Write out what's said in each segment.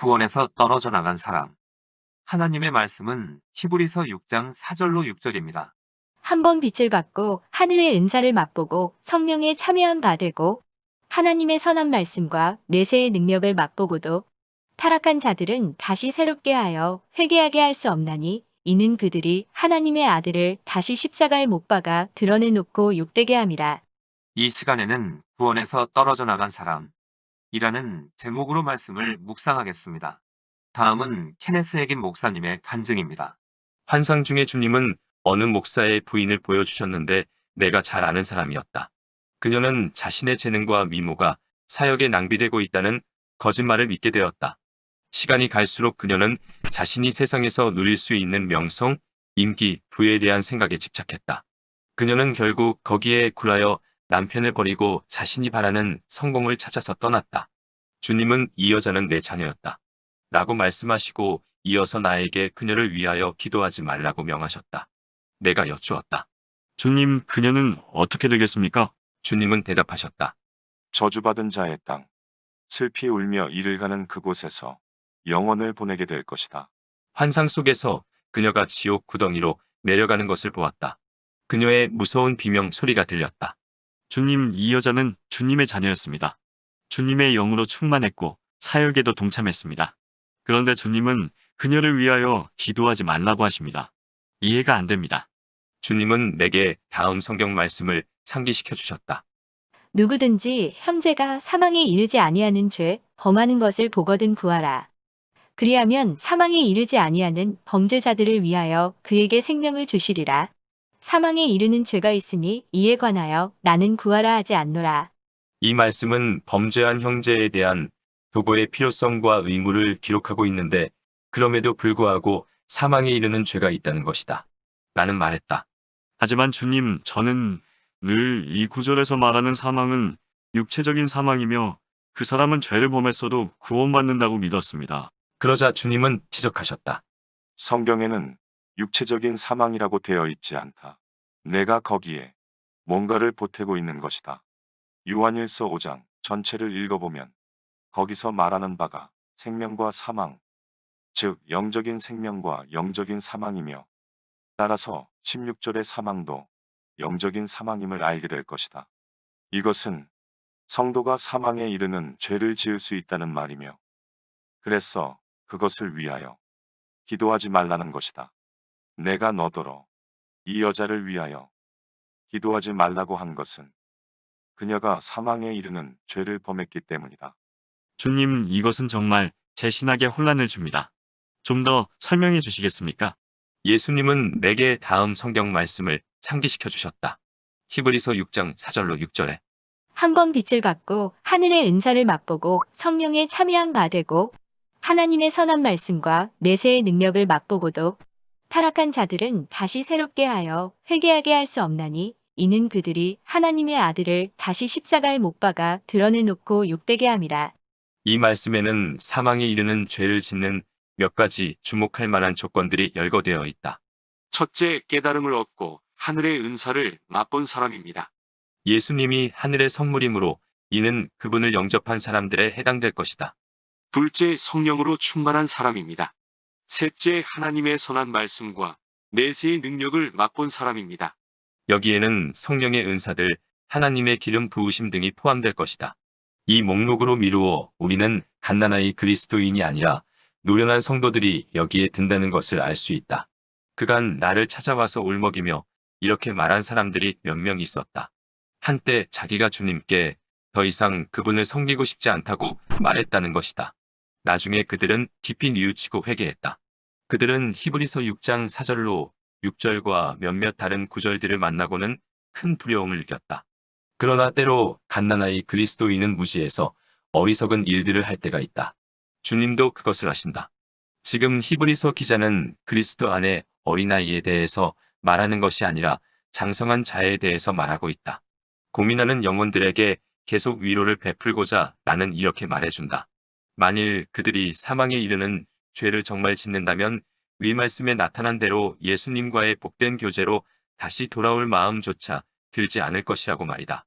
구원에서 떨어져 나간 사람. 하나님의 말씀은 히브리서 6장 4절로 6절입니다. 한 번 빛을 받고 하늘의 은사를 맛보고 성령에 참여한 바 되고 하나님의 선한 말씀과 내세의 능력을 맛보고도 타락한 자들은 다시 새롭게 하여 회개하게 할 수 없나니 이는 그들이 하나님의 아들을 다시 십자가에 못 박아 드러내놓고 욕되게 함이라. 이 시간에는 구원에서 떨어져 나간 사람이라는 제목으로 말씀을 묵상하겠습니다. 다음은 케네스 에긴 목사님의 간증입니다. 환상 중에 주님은 어느 목사의 부인을 보여주셨는데 내가 잘 아는 사람이었다. 그녀는 자신의 재능과 미모가 사역에 낭비되고 있다는 거짓말을 믿게 되었다. 시간이 갈수록 그녀는 자신이 세상에서 누릴 수 있는 명성, 인기, 부에 대한 생각에 집착했다. 그녀는 결국 거기에 굴하여 남편을 버리고 자신이 바라는 성공을 찾아서 떠났다. 주님은 이 여자는 내 자녀였다. 라고 말씀하시고 이어서 나에게 그녀를 위하여 기도하지 말라고 명하셨다. 내가 여쭈었다. 주님, 그녀는 어떻게 되겠습니까? 주님은 대답하셨다. 저주받은 자의 땅, 슬피 울며 이를 가는 그곳에서 영혼을 보내게 될 것이다. 환상 속에서 그녀가 지옥 구덩이로 내려가는 것을 보았다. 그녀의 무서운 비명 소리가 들렸다. 주님, 이 여자는 주님의 자녀였습니다. 주님의 영으로 충만했고 사역에도 동참했습니다. 그런데 주님은 그녀를 위하여 기도하지 말라고 하십니다. 이해가 안 됩니다. 주님은 내게 다음 성경 말씀을 상기시켜 주셨다. 누구든지 형제가 사망에 이르지 아니하는 죄 범하는 것을 보거든 구하라. 그리하면 사망에 이르지 아니하는 범죄자들을 위하여 그에게 생명을 주시리라. 사망에 이르는 죄가 있으니 이에 관하여 나는 구하라 하지 않노라. 이 말씀은 범죄한 형제에 대한 도보의 필요성과 의무를 기록하고 있는데 그럼에도 불구하고 사망에 이르는 죄가 있다는 것이다. 나는 말했다. 하지만 주님, 저는 늘 이 구절에서 말하는 사망은 육체적인 사망이며 그 사람은 죄를 범했어도 구원받는다고 믿었습니다. 그러자 주님은 지적하셨다. 성경에는 육체적인 사망이라고 되어 있지 않다. 내가 거기에 뭔가를 보태고 있는 것이다. 요한일서 5장 전체를 읽어보면 거기서 말하는 바가 생명과 사망, 즉 영적인 생명과 영적인 사망이며 따라서 16절의 사망도 영적인 사망임을 알게 될 것이다. 이것은 성도가 사망에 이르는 죄를 지을 수 있다는 말이며 그래서 그것을 위하여 기도하지 말라는 것이다. 내가 너더러 이 여자를 위하여 기도하지 말라고 한 것은 그녀가 사망에 이르는 죄를 범했기 때문이다. 주님, 이것은 정말 제 신학에 혼란을 줍니다. 좀 더 설명해 주시겠습니까? 예수님은 내게 다음 성경 말씀을 상기시켜 주셨다. 히브리서 6장 4절로 6절에 한 번 빛을 받고 하늘의 은사를 맛보고 성령에 참여한 바 되고 하나님의 선한 말씀과 내세의 능력을 맛보고도 타락한 자들은 다시 새롭게 하여 회개하게 할 수 없나니 이는 그들이 하나님의 아들을 다시 십자가에 못 박아 드러내놓고 욕되게 함이라. 이 말씀에는 사망에 이르는 죄를 짓는 몇 가지 주목할 만한 조건들이 열거되어 있다. 첫째, 깨달음을 얻고 하늘의 은사를 맛본 사람입니다. 예수님이 하늘의 선물이므로 이는 그분을 영접한 사람들에 해당될 것이다. 둘째, 성령으로 충만한 사람입니다. 셋째, 하나님의 선한 말씀과 내세의 능력을 맛본 사람입니다. 여기에는 성령의 은사들, 하나님의 기름 부으심 등이 포함될 것이다. 이 목록으로 미루어 우리는 갓난아이 그리스도인이 아니라 노련한 성도들이 여기에 든다는 것을 알 수 있다. 그간 나를 찾아와서 울먹이며 이렇게 말한 사람들이 몇 명 있었다. 한때 자기가 주님께 더 이상 그분을 섬기고 싶지 않다고 말했다는 것이다. 나중에 그들은 깊이 뉘우치고 회개했다. 그들은 히브리서 6장 4절로 6절과 몇몇 다른 구절들을 만나고는 큰 두려움을 느꼈다. 그러나 때로 갓난아이 그리스도인은 무지해서 어리석은 일들을 할 때가 있다. 주님도 그것을 아신다. 지금 히브리서 기자는 그리스도 안에 어린아이에 대해서 말하는 것이 아니라 장성한 자에 대해서 말하고 있다. 고민하는 영혼들에게 계속 위로를 베풀고자 나는 이렇게 말해준다. 만일 그들이 사망에 이르는 죄를 정말 짓는다면 위 말씀에 나타난 대로 예수님과의 복된 교제로 다시 돌아올 마음조차 들지 않을 것이라고 말이다.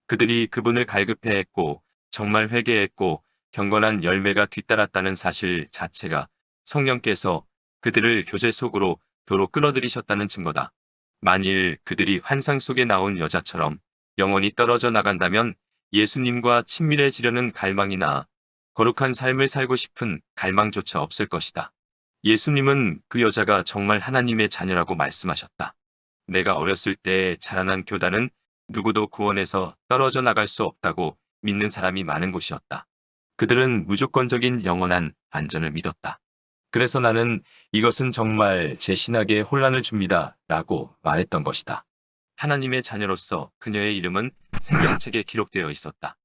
그들이 그분을 갈급해했고 정말 회개했고 경건한 열매가 뒤따랐다는 사실 자체가 성령께서 그들을 교제 속으로 도로 끌어들이셨다는 증거다. 만일 그들이 환상 속에 나온 여자처럼 영원히 떨어져 나간다면 예수님과 친밀해지려는 갈망이나 거룩한 삶을 살고 싶은 갈망조차 없을 것이다. 예수님은 그 여자가 정말 하나님의 자녀라고 말씀하셨다. 내가 어렸을 때 자라난 교단은 누구도 구원에서 떨어져 나갈 수 없다고 믿는 사람이 많은 곳이었다. 그들은 무조건적인 영원한 안전을 믿었다. 그래서 나는 이것은 정말 제 신학에 혼란을 줍니다. 라고 말했던 것이다. 하나님의 자녀로서 그녀의 이름은 생명책에 기록되어 있었다.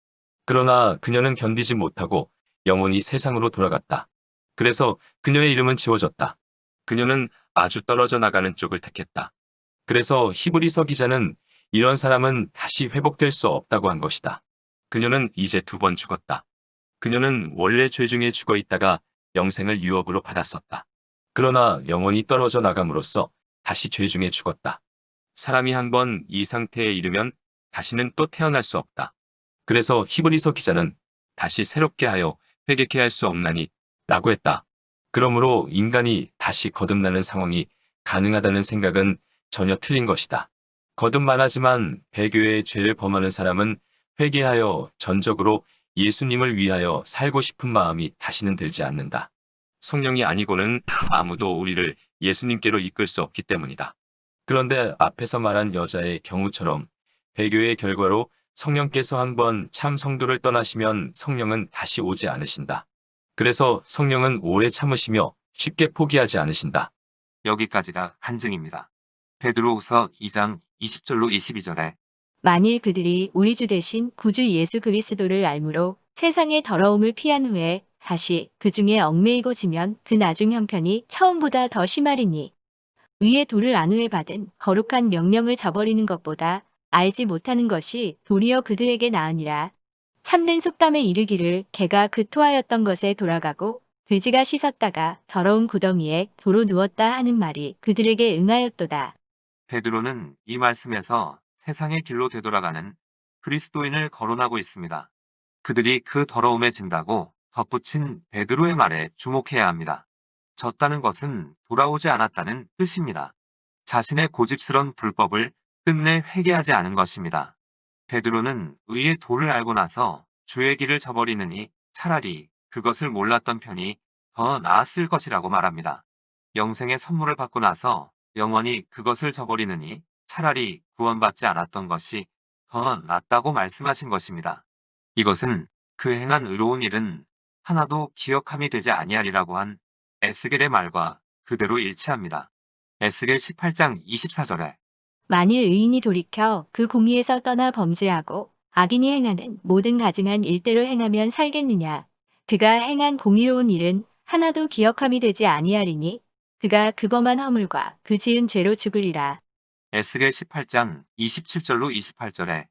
그러나 그녀는 견디지 못하고 영원히 세상으로 돌아갔다. 그래서 그녀의 이름은 지워졌다. 그녀는 아주 떨어져 나가는 쪽을 택했다. 그래서 히브리서 기자는 이런 사람은 다시 회복될 수 없다고 한 것이다. 그녀는 이제 2번 죽었다. 그녀는 원래 죄 중에 죽어 있다가 영생을 유업으로 받았었다. 그러나 영원히 떨어져 나감으로써 다시 죄 중에 죽었다. 사람이 한 번 이 상태에 이르면 다시는 또 태어날 수 없다. 그래서 히브리서 기자는 다시 새롭게 하여 회개케 할 수 없나니 라고 했다. 그러므로 인간이 다시 거듭나는 상황이 가능하다는 생각은 전혀 틀린 것이다. 거듭만하지만 배교의 죄를 범하는 사람은 회개하여 전적으로 예수님을 위하여 살고 싶은 마음이 다시는 들지 않는다. 성령이 아니고는 아무도 우리를 예수님께로 이끌 수 없기 때문이다. 그런데 앞에서 말한 여자의 경우처럼 배교의 결과로 성령께서 한번 참 성도를 떠나시면 성령은 다시 오지 않으신다. 그래서 성령은 오래 참으시며 쉽게 포기하지 않으신다. 여기까지가 간증입니다. 베드로후서 2장 20절로 22절에 만일 그들이 우리 주 대신 구주 예수 그리스도를 알므로 세상의 더러움을 피한 후에 다시 그 중에 얽매이고 지면 그 나중 형편이 처음보다 더 심하리니 위에 돌을 안후에 받은 거룩한 명령을 저버리는 것보다 알지 못하는 것이 도리어 그들에게 나으니라. 참된 속담에 이르기를 개가 그 토하였던 것에 돌아가고 돼지가 씻었다가 더러운 구덩이에 도로 누웠다 하는 말이 그들에게 응하였도다. 베드로는 이 말씀에서 세상의 길로 되돌아가는 그리스도인을 거론하고 있습니다. 그들이 그 더러움에 진다고 덧붙인 베드로의 말에 주목해야 합니다. 졌다는 것은 돌아오지 않았다는 뜻입니다. 자신의 고집스런 불법을 끝내 회개하지 않은 것입니다. 베드로는 의의 도를 알고 나서 주의 길을 저버리느니 차라리 그것을 몰랐던 편이 더 나았을 것이라고 말합니다. 영생의 선물을 받고 나서 영원히 그것을 저버리느니 차라리 구원받지 않았던 것이 더 낫다고 말씀하신 것입니다. 이것은 그 행한 의로운 일은 하나도 기억함이 되지 아니하리라고 한 에스겔의 말과 그대로 일치합니다. 에스겔 18장 24절에 만일 의인이 돌이켜 그 공의에서 떠나 범죄하고 악인이 행하는 모든 가증한 일대로 행하면 살겠느냐. 그가 행한 공의로운 일은 하나도 기억함이 되지 아니하리니 그가 그 범한 허물과 그 지은 죄로 죽으리라. 에스겔 18장 27절로 28절에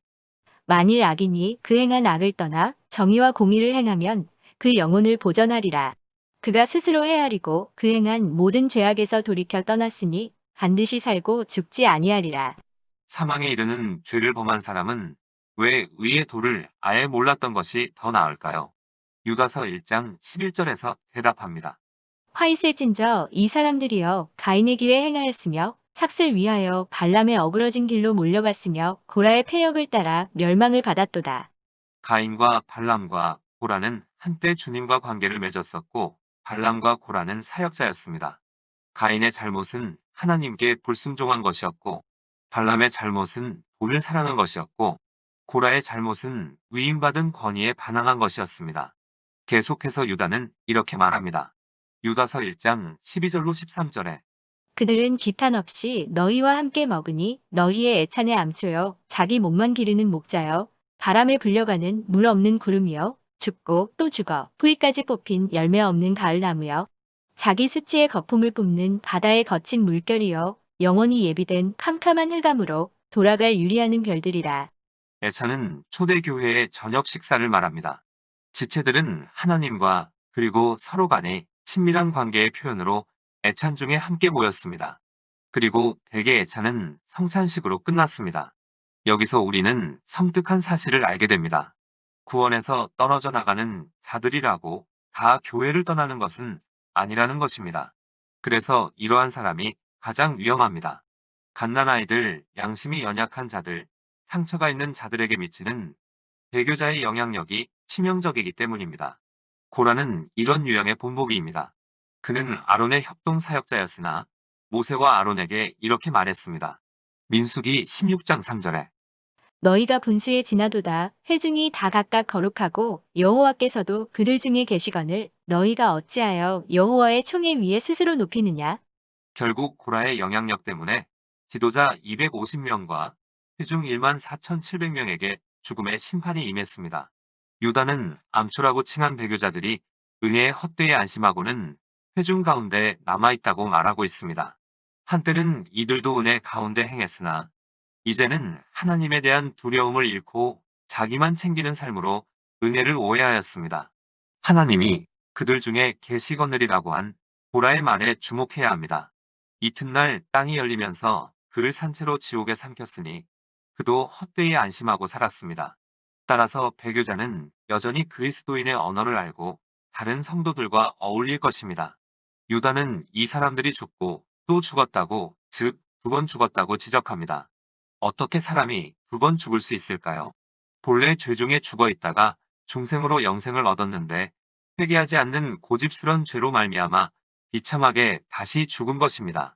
만일 악인이 그 행한 악을 떠나 정의와 공의를 행하면 그 영혼을 보전하리라. 그가 스스로 헤아리고 그 행한 모든 죄악에서 돌이켜 떠났으니 반드시 살고 죽지 아니하리라. 사망에 이르는 죄를 범한 사람은 왜 의의 도를 아예 몰랐던 것이 더 나을까요? 유다서 1장 11절에서 대답합니다. 화 있을진저 이 사람들이여 가인의 길에 행하였으며 삭슬 위하여 발람의 어그러진 길로 몰려갔으며 고라의 패역을 따라 멸망을 받았도다. 가인과 발람과 고라는 한때 주님과 관계를 맺었었고 발람과 고라는 사역자였습니다. 가인의 잘못은 하나님께 불순종한 것이었고 발람의 잘못은 돈을 사랑한 것이었고 고라의 잘못은 위임받은 권위에 반항한 것이었습니다. 계속해서 유다는 이렇게 말합니다. 유다서 1장 12절로 13절에 그들은 기탄 없이 너희와 함께 먹으니 너희의 애찬의 암초여 자기 몸만 기르는 목자여 바람에 불려가는 물 없는 구름이여 죽고 또 죽어 뿌리까지 뽑힌 열매 없는 가을나무여 자기 수치의 거품을 뿜는 바다의 거친 물결이여 영원히 예비된 캄캄한 흑암으로 돌아갈 유리하는 별들이라. 애차는 초대교회의 저녁 식사를 말합니다. 지체들은 하나님과 그리고 서로 간의 친밀한 관계의 표현으로 애찬 중에 함께 모였습니다. 그리고 대개 애찬은 성찬식으로 끝났습니다. 여기서 우리는 섬뜩한 사실을 알게 됩니다. 구원에서 떨어져 나가는 자들이라고 다 교회를 떠나는 것은 아니라는 것입니다. 그래서 이러한 사람이 가장 위험합니다. 갓난아이들, 양심이 연약한 자들, 상처가 있는 자들에게 미치는 배교자의 영향력이 치명적이기 때문입니다. 고라는 이런 유형의 본보기입니다. 그는 아론의 협동 사역자였으나 모세와 아론에게 이렇게 말했습니다. 민수기 16장 3절에 너희가 분수에 지나도다. 회중이 다 각각 거룩하고 여호와께서도 그들 중에 계시거늘 너희가 어찌하여 여호와의 총회 위에 스스로 높이느냐? 결국 고라의 영향력 때문에 지도자 250명과 회중 1만 4,700명에게 죽음의 심판이 임했습니다. 유다는 암초라고 칭한 배교자들이 은혜의 헛되이 안심하고는 회중 가운데 남아있다고 말하고 있습니다. 한때는 이들도 은혜 가운데 행했으나 이제는 하나님에 대한 두려움을 잃고 자기만 챙기는 삶으로 은혜를 오해하였습니다. 하나님이 그들 중에 계시거늘이라고 한 보라의 말에 주목해야 합니다. 이튿날 땅이 열리면서 그를 산채로 지옥에 삼켰으니 그도 헛되이 안심하고 살았습니다. 따라서 배교자는 여전히 그리스도인의 언어를 알고 다른 성도들과 어울릴 것입니다. 유다는 이 사람들이 죽고 또 죽었다고, 즉, 2번 죽었다고 지적합니다. 어떻게 사람이 2번 죽을 수 있을까요? 본래 죄 중에 죽어 있다가 중생으로 영생을 얻었는데 회개하지 않는 고집스런 죄로 말미암아 비참하게 다시 죽은 것입니다.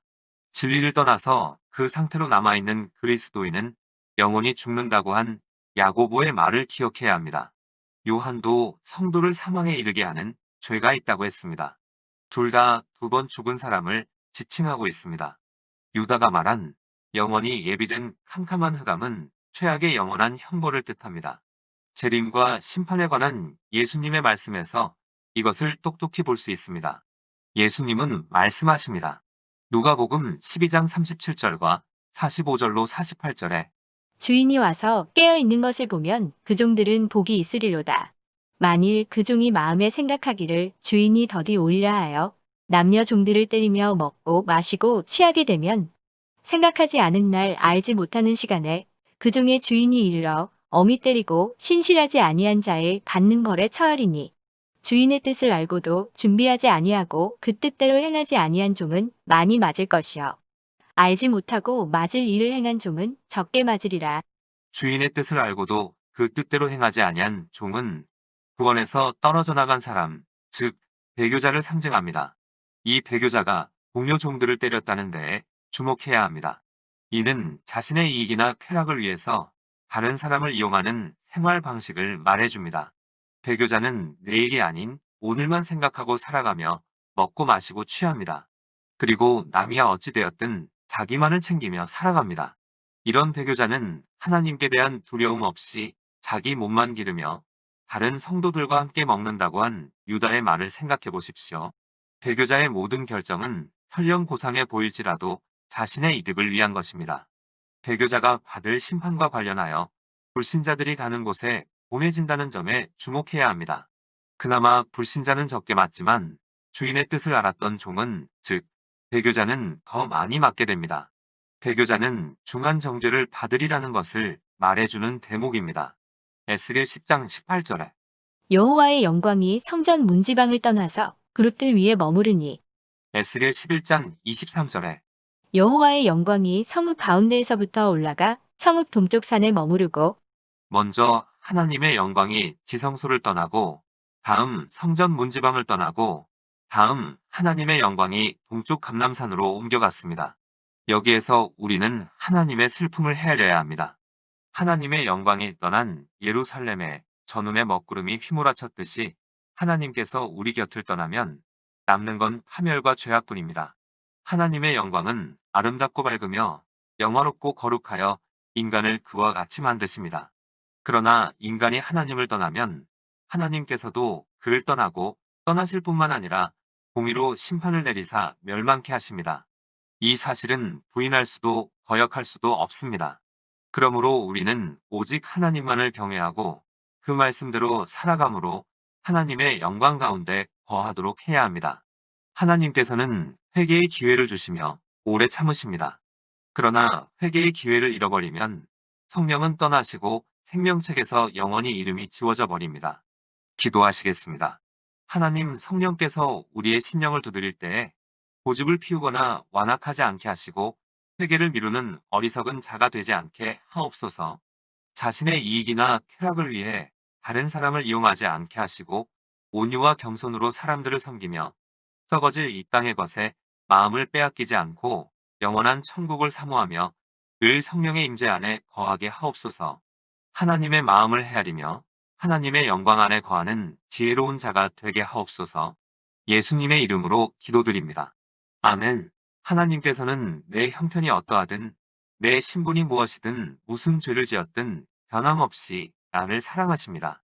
진리를 떠나서 그 상태로 남아있는 그리스도인은 영원히 죽는다고 한 야고보의 말을 기억해야 합니다. 요한도 성도를 사망에 이르게 하는 죄가 있다고 했습니다. 둘 다 2번 죽은 사람을 지칭하고 있습니다. 유다가 말한 영원히 예비된 캄캄한 흑암은 최악의 영원한 형벌을 뜻합니다. 재림과 심판에 관한 예수님의 말씀에서 이것을 똑똑히 볼 수 있습니다. 예수님은 말씀하십니다. 누가복음 12장 37절과 45절로 48절에 주인이 와서 깨어 있는 것을 보면 그 종들은 복이 있으리로다. 만일 그 종이 마음에 생각하기를 주인이 더디 오리라 하여 남녀 종들을 때리며 먹고 마시고 취하게 되면 생각하지 않은 날 알지 못하는 시간에 그 종의 주인이 이르러 어미 때리고 신실하지 아니한 자의 받는 벌에 처하리니 주인의 뜻을 알고도 준비하지 아니하고 그 뜻대로 행하지 아니한 종은 많이 맞을 것이요 알지 못하고 맞을 일을 행한 종은 적게 맞으리라. 주인의 뜻을 알고도 그 뜻대로 행하지 아니한 종은 구원에서 떨어져 나간 사람, 즉 배교자를 상징합니다. 이 배교자가 동료 종들을 때렸다는 데에 주목해야 합니다. 이는 자신의 이익이나 쾌락을 위해서 다른 사람을 이용하는 생활 방식을 말해줍니다. 배교자는 내일이 아닌 오늘만 생각하고 살아가며 먹고 마시고 취합니다. 그리고 남이야 어찌 되었든 자기만을 챙기며 살아갑니다. 이런 배교자는 하나님께 대한 두려움 없이 자기 몸만 기르며 다른 성도들과 함께 먹는다고 한 유다의 말을 생각해 보십시오. 배교자의 모든 결정은 설령 고상해 보일지라도 자신의 이득을 위한 것입니다. 배교자가 받을 심판과 관련하여 불신자들이 가는 곳에 보내진다는 점에 주목해야 합니다. 그나마 불신자는 적게 맞지만 주인의 뜻을 알았던 종은, 즉 배교자는 더 많이 맞게 됩니다. 배교자는 중한 정죄를 받으리라는 것을 말해주는 대목입니다. 에스겔 10장 18절에 여호와의 영광이 성전 문지방을 떠나서 그룹들 위에 머무르니 에스겔 11장 23절에 여호와의 영광이 성읍 가운데에서부터 올라가 성읍 동쪽 산에 머무르고 먼저 하나님의 영광이 지성소를 떠나고 다음 성전 문지방을 떠나고 다음 하나님의 영광이 동쪽 감람산으로 옮겨갔습니다. 여기에서 우리는 하나님의 슬픔을 헤아려야 합니다. 하나님의 영광이 떠난 예루살렘에 전운의 먹구름이 휘몰아쳤듯이 하나님께서 우리 곁을 떠나면 남는 건 파멸과 죄악뿐입니다. 하나님의 영광은 아름답고 밝으며 영화롭고 거룩하여 인간을 그와 같이 만드십니다. 그러나 인간이 하나님을 떠나면 하나님께서도 그를 떠나고 떠나실 뿐만 아니라 공의로 심판을 내리사 멸망케 하십니다. 이 사실은 부인할 수도 거역할 수도 없습니다. 그러므로 우리는 오직 하나님만을 경외하고 그 말씀대로 살아감으로 하나님의 영광 가운데 거하도록 해야 합니다. 하나님께서는 회개의 기회를 주시며 오래 참으십니다. 그러나 회개의 기회를 잃어버리면 성령은 떠나시고 생명책에서 영원히 이름이 지워져 버립니다. 기도하시겠습니다. 하나님, 성령께서 우리의 심령을 두드릴 때에 고집을 피우거나 완악하지 않게 하시고 회개를 미루는 어리석은 자가 되지 않게 하옵소서. 자신의 이익이나 쾌락을 위해 다른 사람을 이용하지 않게 하시고 온유와 겸손으로 사람들을 섬기며 썩어질 이 땅의 것에 마음을 빼앗기지 않고 영원한 천국을 사모하며 늘 성령의 임재 안에 거하게 하옵소서. 하나님의 마음을 헤아리며 하나님의 영광 안에 거하는 지혜로운 자가 되게 하옵소서. 예수님의 이름으로 기도드립니다. 아멘. 하나님께서는 내 형편이 어떠하든 내 신분이 무엇이든 무슨 죄를 지었든 변함없이 나를 사랑하십니다.